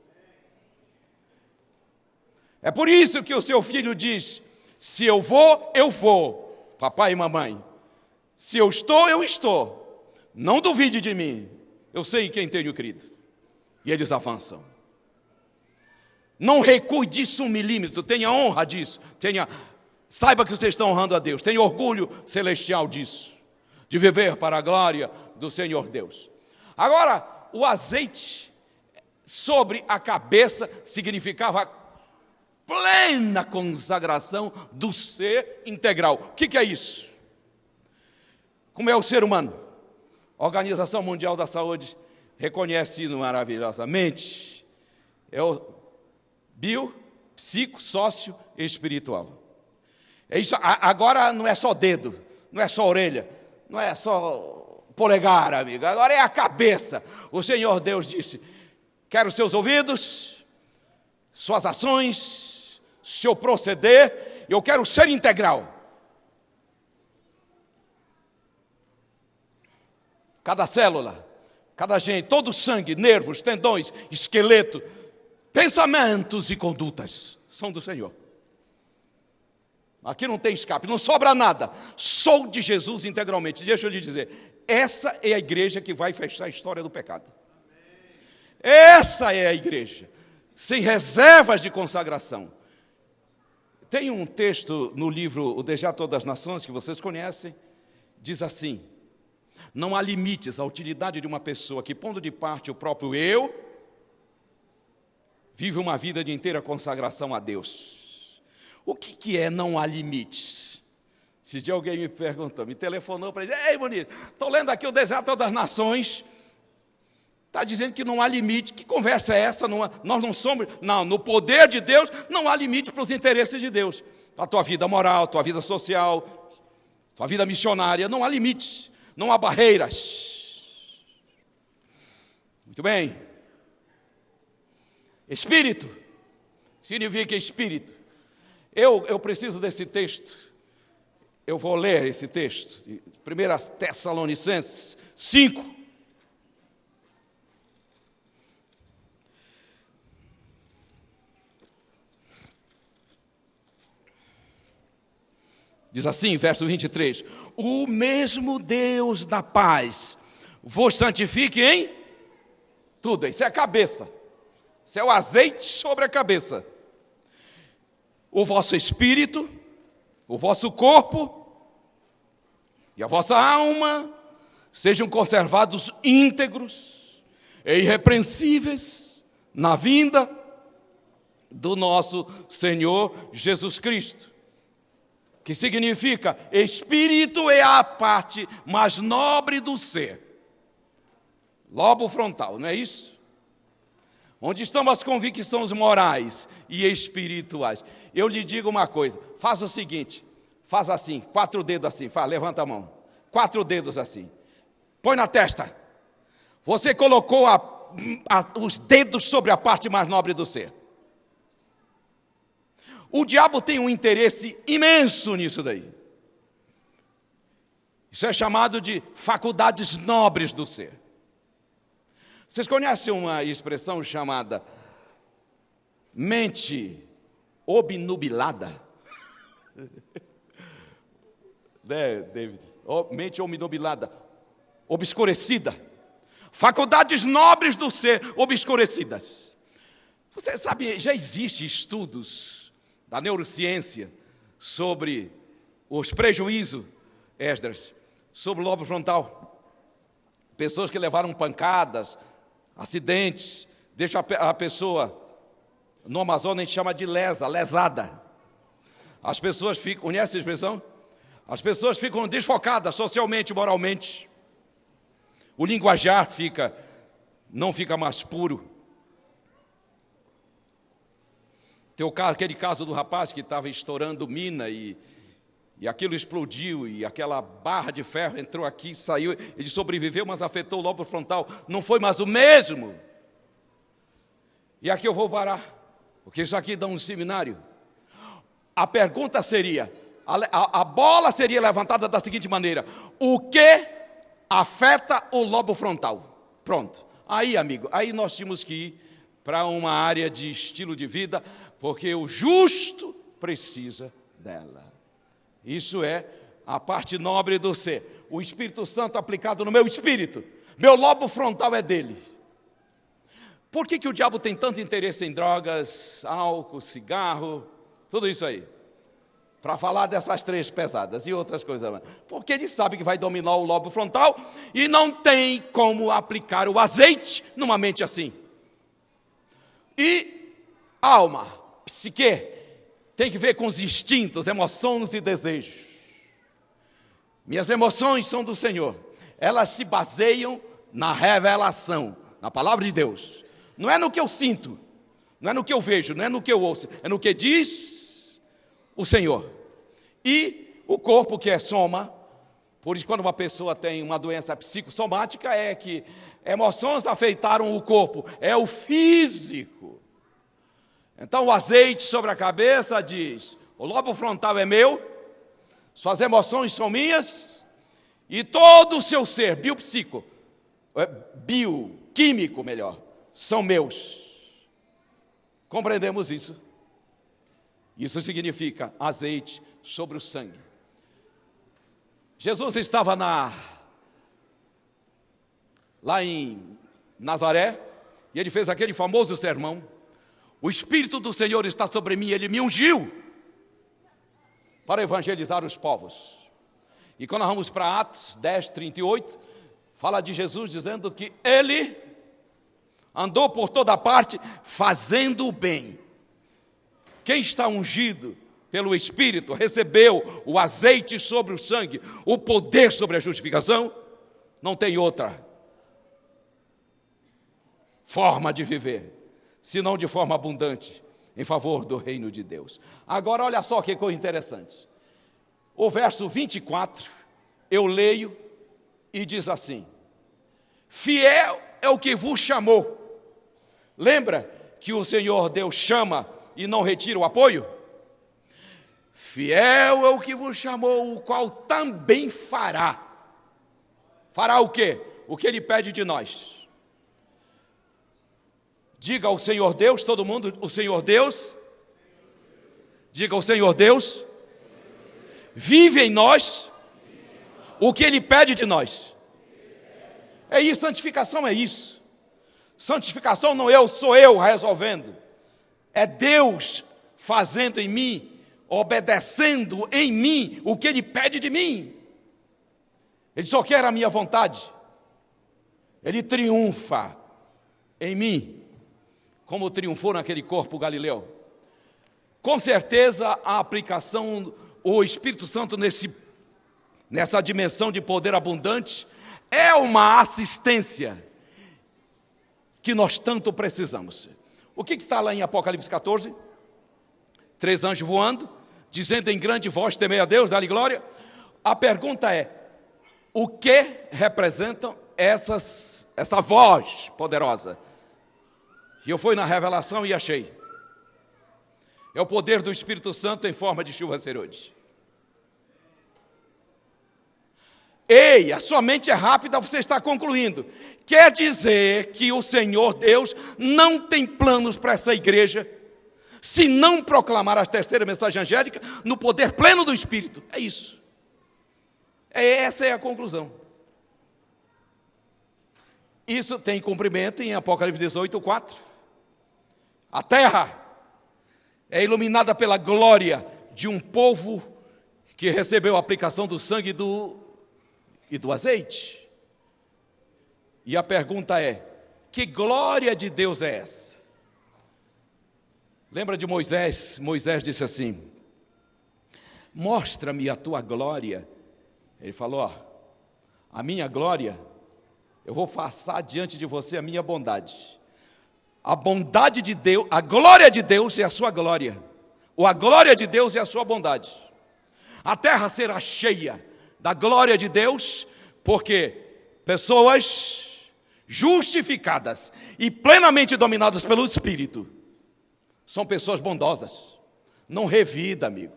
É por isso que o seu filho diz, se eu vou, papai e mamãe. Se eu estou, eu estou. Não duvide de mim. Eu sei quem tenho crido. E eles avançam. Não recue disso 1 milímetro. Tenha honra disso. Saiba que vocês estão honrando a Deus. Tenha orgulho celestial disso. De viver para a glória do Senhor Deus. Agora, o azeite sobre a cabeça significava plena consagração do ser integral. O que é isso? Como é o ser humano? A Organização Mundial da Saúde reconhece isso maravilhosamente. É o bio, psico, sócio e espiritual. É isso. Agora não é só dedo, não é só orelha, não é só polegar, amigo. Agora é a cabeça. O Senhor Deus disse, quero seus ouvidos, suas ações, seu proceder, eu quero ser integral. Cada célula, cada gente, todo o sangue, nervos, tendões, esqueleto, pensamentos e condutas são do Senhor. Aqui não tem escape, não sobra nada. Sou de Jesus integralmente. Deixa eu lhe dizer, essa é a igreja que vai fechar a história do pecado. Essa é a igreja, sem reservas de consagração. Tem um texto no livro O Desejo das Nações, que vocês conhecem, diz assim, não há limites à utilidade de uma pessoa que, pondo de parte o próprio eu, vive uma vida de inteira consagração a Deus. O que é não há limites? Esse dia alguém me perguntou, me telefonou para dizer, ei, bonito, estou lendo aqui o Desejo das Nações, está dizendo que não há limite. Que conversa é essa? Nós não somos... Não, no poder de Deus não há limite para os interesses de Deus. Para a tua vida moral, tua vida social, tua vida missionária, não há limites. Não há barreiras. Muito bem. Espírito significa espírito. Eu preciso desse texto. Eu vou ler esse texto. 1 Tessalonicenses 5. Diz assim, verso 23, o mesmo Deus da paz vos santifique em tudo. Isso é a cabeça, isso é o azeite sobre a cabeça. O vosso espírito, o vosso corpo e a vossa alma sejam conservados íntegros e irrepreensíveis na vinda do nosso Senhor Jesus Cristo. Que significa, espírito é a parte mais nobre do ser. Lobo frontal, não é isso? Onde estão as convicções morais e espirituais. Eu lhe digo uma coisa, faz o seguinte, faz assim, 4 dedos assim, levanta a mão. 4 dedos assim. Põe na testa. Você colocou os dedos sobre a parte mais nobre do ser. O diabo tem um interesse imenso nisso daí. Isso é chamado de faculdades nobres do ser. Vocês conhecem uma expressão chamada mente obnubilada? Né, David? Mente obnubilada, obscurecida. Faculdades nobres do ser obscurecidas. Você sabe, já existem estudos da neurociência sobre os prejuízos, Esdras, sobre o lobo frontal. Pessoas que levaram pancadas, acidentes, deixam a pessoa, no Amazonas a gente chama de lesada. As pessoas ficam, conhece essa expressão? As pessoas ficam desfocadas socialmente, moralmente. O linguajar não fica mais puro. Tem aquele caso do rapaz que estava estourando mina e aquilo explodiu e aquela barra de ferro entrou aqui, saiu, ele sobreviveu, mas afetou o lobo frontal. Não foi mais o mesmo. E aqui eu vou parar, porque isso aqui dá um seminário. A pergunta seria, a bola seria levantada da seguinte maneira: o que afeta o lobo frontal? Pronto. Aí, amigo, aí nós tínhamos que ir para uma área de estilo de vida, porque o justo precisa dela. Isso é a parte nobre do ser. O Espírito Santo aplicado no meu espírito. Meu lobo frontal é dele. Por que o diabo tem tanto interesse em drogas, álcool, cigarro, tudo isso aí? Para falar dessas 3 pesadas e outras coisas mais. Porque ele sabe que vai dominar o lobo frontal e não tem como aplicar o azeite numa mente assim. E alma, psique, tem que ver com os instintos, emoções e desejos. Minhas emoções são do Senhor. Elas se baseiam na revelação, na palavra de Deus. Não é no que eu sinto, não é no que eu vejo, não é no que eu ouço, é no que diz o Senhor. E o corpo, que é soma, por isso quando uma pessoa tem uma doença psicossomática, é que emoções afetaram o corpo, é o físico. Então o azeite sobre a cabeça diz: o lobo frontal é meu, suas emoções são minhas, e todo o seu ser, bioquímico melhor, são meus. Compreendemos isso? Isso significa azeite sobre o sangue. Jesus estava lá em Nazaré, e ele fez aquele famoso sermão: o Espírito do Senhor está sobre mim, ele me ungiu para evangelizar os povos. E quando nós vamos para Atos 10, 38, fala de Jesus dizendo que ele andou por toda parte fazendo o bem. Quem está ungido pelo Espírito recebeu o azeite sobre o sangue, o poder sobre a justificação. Não tem outra forma de viver senão de forma abundante, em favor do reino de Deus. Agora, olha só que coisa interessante. O verso 24, eu leio e diz assim: fiel é o que vos chamou. Lembra que o Senhor Deus chama e não retira o apoio? Fiel é o que vos chamou, o qual também fará. Fará o quê? O que Ele pede de nós. Diga ao Senhor Deus, todo mundo, o Senhor Deus. Diga ao Senhor Deus. Vive em nós o que Ele pede de nós. É isso, santificação é isso. Santificação não sou eu resolvendo. É Deus fazendo em mim, obedecendo em mim o que Ele pede de mim. Ele só quer a minha vontade. Ele triunfa em mim, como triunfou naquele corpo galileu. Com certeza a aplicação, o Espírito Santo nessa dimensão de poder abundante, é uma assistência que nós tanto precisamos. O que está lá em Apocalipse 14? 3 anjos voando, dizendo em grande voz: temei a Deus, dá-lhe glória. A pergunta é: O que representam essa voz poderosa? E eu fui na revelação e achei. É o poder do Espírito Santo em forma de chuva serode. Ei, a sua mente é rápida, você está concluindo. Quer dizer que o Senhor Deus não tem planos para essa igreja, se não proclamar a terceira mensagem angélica no poder pleno do Espírito. É isso. Essa é a conclusão. Isso tem cumprimento em Apocalipse 18, 4. A terra é iluminada pela glória de um povo que recebeu a aplicação do sangue e do azeite. E a pergunta é: que glória de Deus é essa? Lembra de Moisés? Moisés disse assim: mostra-me a tua glória. Ele falou: ó, a minha glória, eu vou passar diante de você a minha bondade. A bondade de Deus, a glória de Deus é a sua glória, ou a glória de Deus é a sua bondade. A terra será cheia da glória de Deus, porque pessoas justificadas e plenamente dominadas pelo Espírito são pessoas bondosas. Não revida, amigo.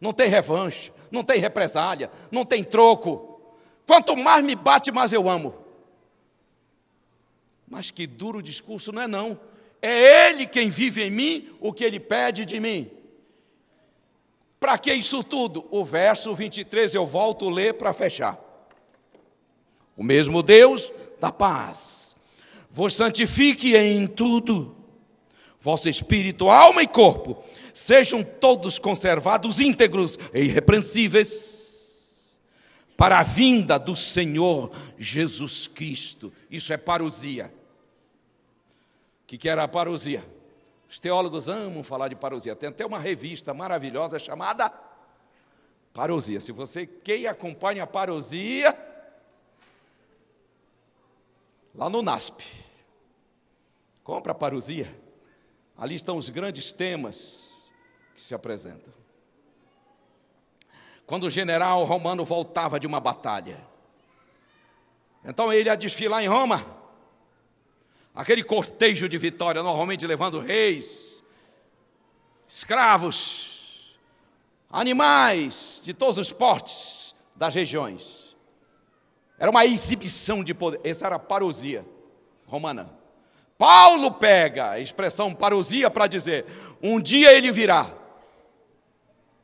Não tem revanche, não tem represália, não tem troco. Quanto mais me bate, mais eu amo. Mas que duro discurso, não é não. É Ele quem vive em mim o que Ele pede de mim. Para que isso tudo? O verso 23 eu volto a ler para fechar. O mesmo Deus da paz vos santifique em tudo. Vosso espírito, alma e corpo sejam todos conservados íntegros e irrepreensíveis para a vinda do Senhor Jesus Cristo. Isso é parousia. O que era a parousia? Os teólogos amam falar de parousia. Tem até uma revista maravilhosa chamada Parousia. Se você quer acompanha a parousia, lá no NASP, compra a parousia. Ali estão os grandes temas que se apresentam. Quando o general romano voltava de uma batalha, então ele ia desfilar em Roma, aquele cortejo de vitória, normalmente levando reis, escravos, animais de todos os portes das regiões. Era uma exibição de poder. Essa era a parousia romana. Paulo pega a expressão parousia para dizer: um dia ele virá.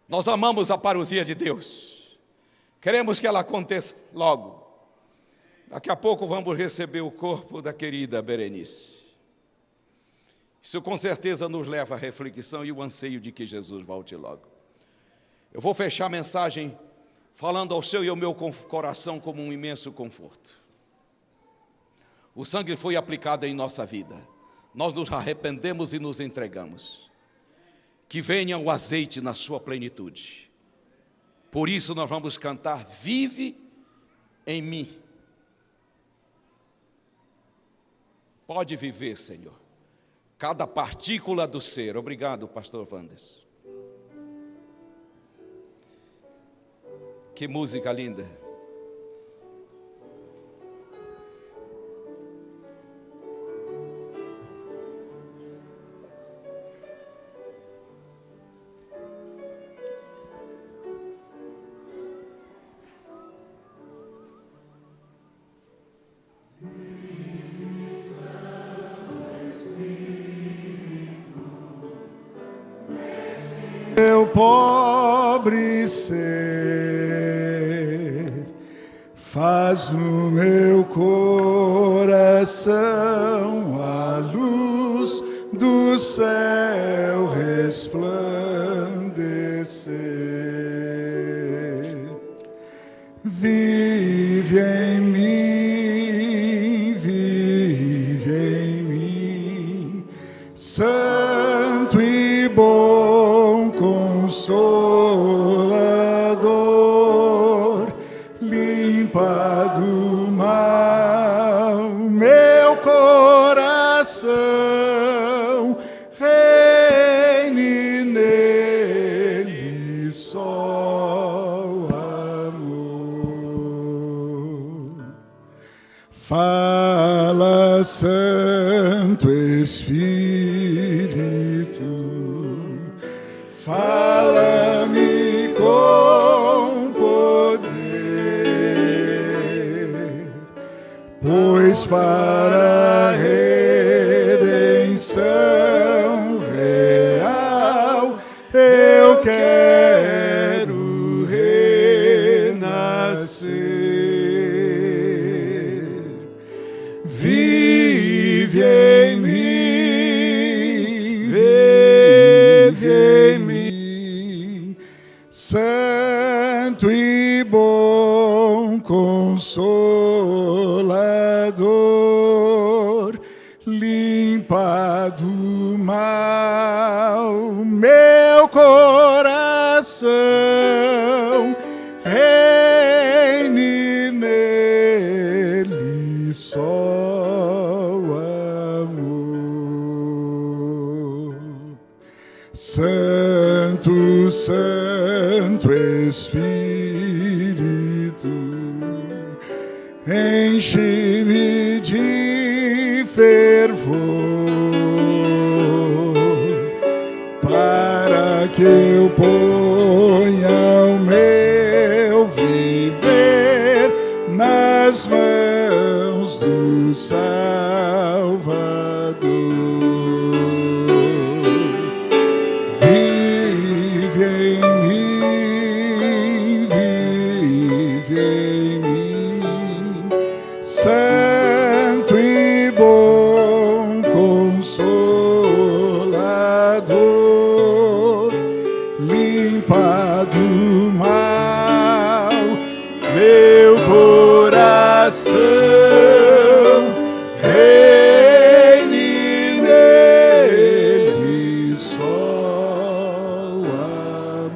Nós amamos a parousia de Deus. Queremos que ela aconteça logo. Daqui a pouco vamos receber o corpo da querida Berenice. Isso com certeza nos leva à reflexão e o anseio de que Jesus volte logo. Eu vou fechar a mensagem falando ao seu e ao meu coração como um imenso conforto. O sangue foi aplicado em nossa vida. Nós nos arrependemos e nos entregamos. Que venha o azeite na sua plenitude. Por isso nós vamos cantar: vive em mim. Pode viver, Senhor, cada partícula do ser. Obrigado, pastor Wanderson. Que música linda. Meu pobre ser, faz no meu coração a luz do céu resplandecer. Vive em mim, santo e bom Consolador, limpa do mal meu coração, reine nele só amor. Santo Espírito, fala-me com poder, pois para a redenção real eu quero renascer. Vive em mim, vive em mim, Santo e bom Consolador, limpa do mal meu coração, reine nele só amor. Santo, Santo Espírito, enche-me de fervor, para que eu ponha o meu viver nas mãos do Salvador. Vive em mim, vive em mim, Santo e bom Consolador, limpa do mal meu coração, reine nele só amor.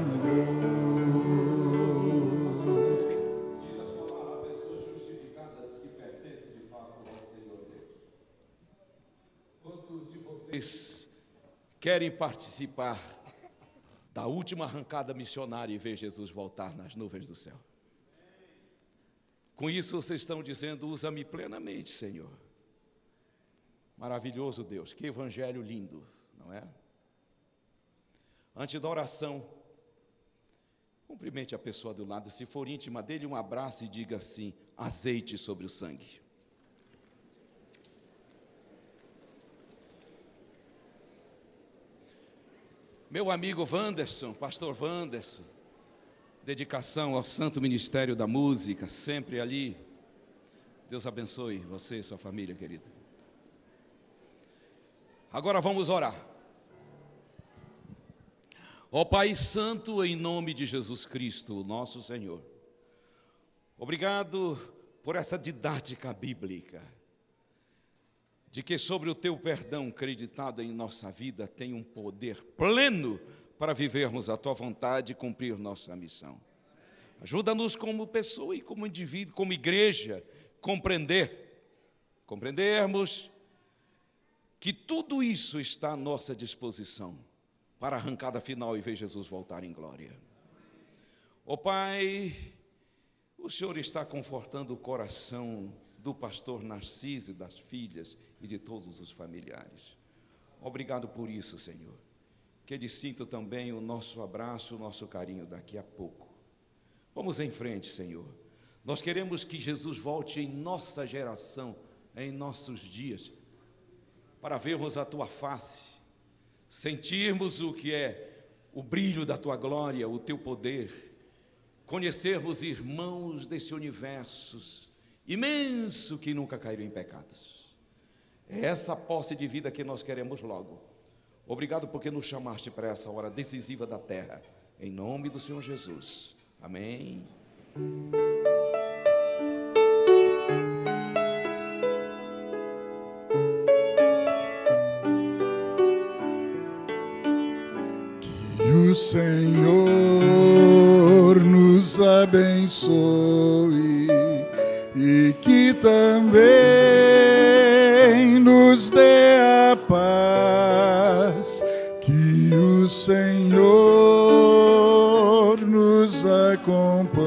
Diga a sua palavra, pessoas justificadas que pertencem de fato ao Senhor Deus. Quantos de vocês querem participar da última arrancada missionária e ver Jesus voltar nas nuvens do céu? Com isso vocês estão dizendo: usa-me plenamente, Senhor. Maravilhoso Deus, que evangelho lindo, não é? Antes da oração, cumprimente a pessoa do lado, se for íntima dele, um abraço e diga assim: azeite sobre o sangue. Meu amigo Wanderson, pastor Wanderson, dedicação ao santo ministério da música, sempre ali. Deus abençoe você e sua família, querida. Agora vamos orar. Ó Pai Santo, em nome de Jesus Cristo, nosso Senhor, obrigado por essa didática bíblica, de que sobre o Teu perdão acreditado em nossa vida tem um poder pleno para vivermos a Tua vontade e cumprir nossa missão. Ajuda-nos como pessoa e como indivíduo, como igreja, compreendermos que tudo isso está à nossa disposição para a arrancada final e ver Jesus voltar em glória. Ó Pai, o Senhor está confortando o coração do pastor Narciso, das filhas e de todos os familiares. Obrigado por isso, Senhor. Que eles sintam também o nosso abraço, o nosso carinho daqui a pouco. Vamos em frente, Senhor. Nós queremos que Jesus volte em nossa geração, em nossos dias, para vermos a Tua face, sentirmos o que é o brilho da Tua glória, o Teu poder, conhecermos irmãos desse universo imenso que nunca caíram em pecados. É essa posse de vida que nós queremos logo. Obrigado porque nos chamaste para essa hora decisiva da terra. Em nome do Senhor Jesus. Amém. Que o Senhor nos abençoe e que também nos dê a paz, que o Senhor nos acompanhe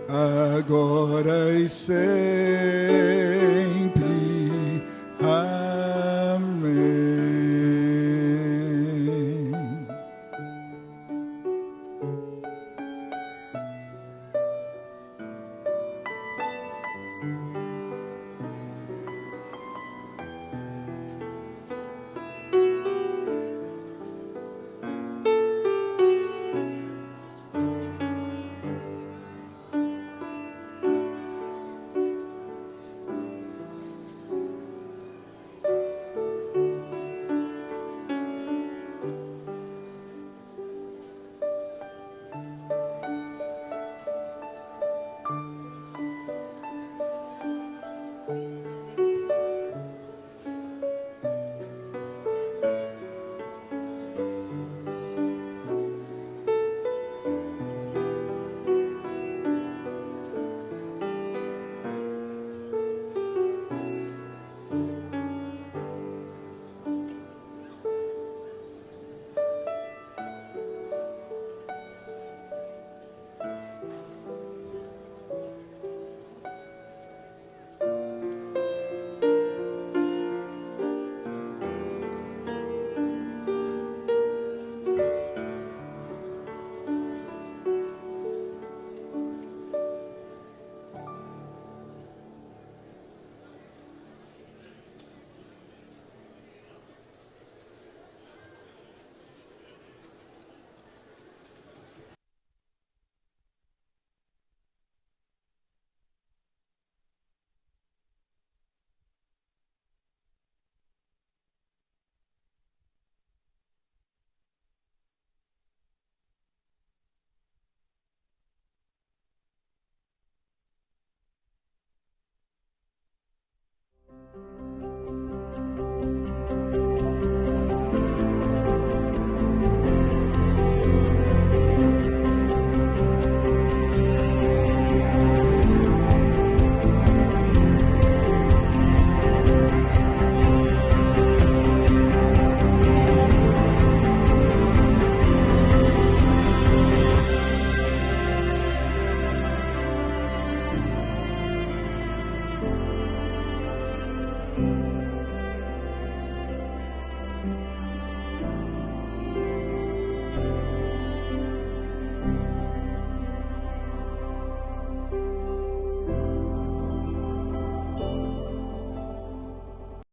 agora e sempre.